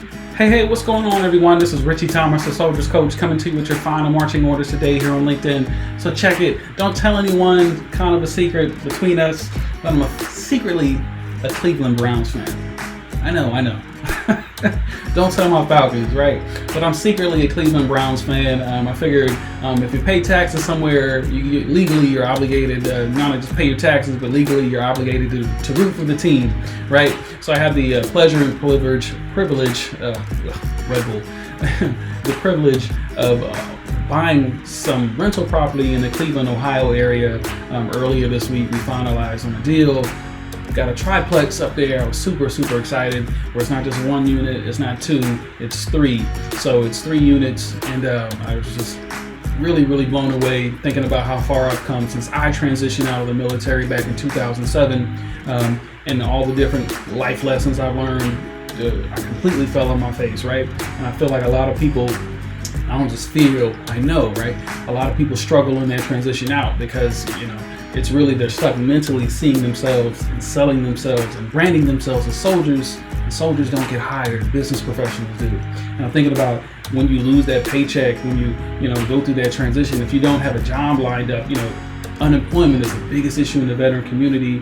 Hey, what's going on, everyone? This is Ritchie Thomas, the Soldiers Coach, coming to you with your final marching orders today here on LinkedIn. So check it. Don't tell anyone, kind of a secret between us, but I'm secretly a Cleveland Browns fan. I know. Don't tell my Falcons, right? But I'm secretly a Cleveland Browns fan. I figured if you pay taxes somewhere, legally you're obligated not to just pay your taxes, but legally you're obligated to root for the team, right? So I have the pleasure and privilege, Red Bull, the privilege of buying some rental property in the Cleveland, Ohio area. Earlier this week, we finalized on a deal. Got a triplex up there. I was super excited, where it's not just one unit, it's not two, it's three. So it's 3 units, and I was just really blown away thinking about how far I've come since I transitioned out of the military back in 2007, and all the different life lessons I've learned. I completely fell on my face, right? And I feel like a lot of people, I don't just feel, I know, right? A lot of people struggle in that transition out because, it's really, they're stuck mentally seeing themselves and selling themselves and branding themselves as soldiers, and soldiers don't get hired, business professionals do. And I'm thinking about when you lose that paycheck, when you go through that transition, if you don't have a job lined up, unemployment is the biggest issue in the veteran community.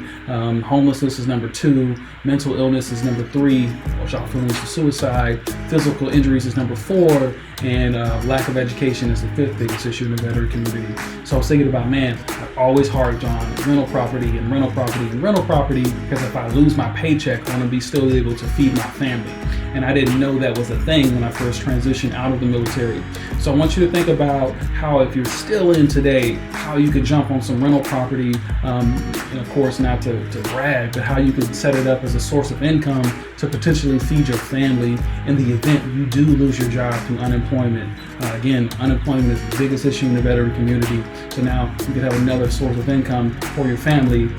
Homelessness is number 2. Mental illness is number 3. Which often leads to suicide. Physical injuries is number 4. And lack of education is the 5th biggest issue in the veteran community. So I was thinking about, I've always harped on rental property because if I lose my paycheck, I want to be still able to feed my family. And I didn't know that was a thing when I first transitioned out of the military. So I want you to think about how, if you're still in today, how you could jump on some rental property, and of course not to brag, but how you could set it up as a source of income to potentially feed your family in the event you do lose your job through unemployment. Again, unemployment is the biggest issue in the veteran community. So now you could have another source of income for your family.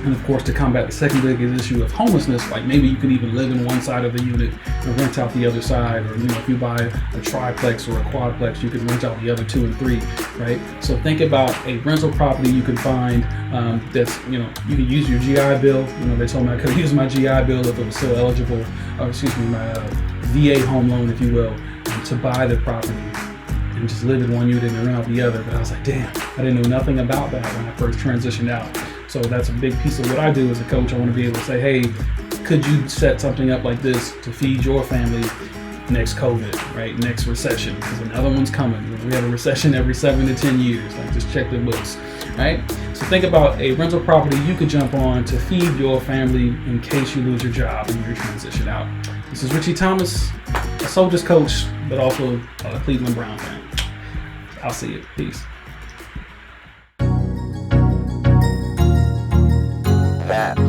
And of course, to combat the second biggest issue of homelessness, like maybe you could even live in one side of the unit and rent out the other side, or if you buy a triplex or a quadplex, you can rent out the other 2 and 3, right? So think about a rental property you can find that's, you can use your GI Bill. They told me I could use my GI Bill if it was still eligible, or my VA home loan, if you will, to buy the property and just live in one unit and rent out the other. But I was like, damn, I didn't know nothing about that when I first transitioned out. So that's a big piece of what I do as a coach. I want to be able to say, hey, could you set something up like this to feed your family next COVID, right? Next recession, because another one's coming. We have a recession every 7 to 10 years. Like, just check the books, right? So think about a rental property you could jump on to feed your family in case you lose your job and you transition out. This is Ritchie Thomas, a Soldiers Coach, but also a Cleveland Brown fan. I'll see you. Peace. That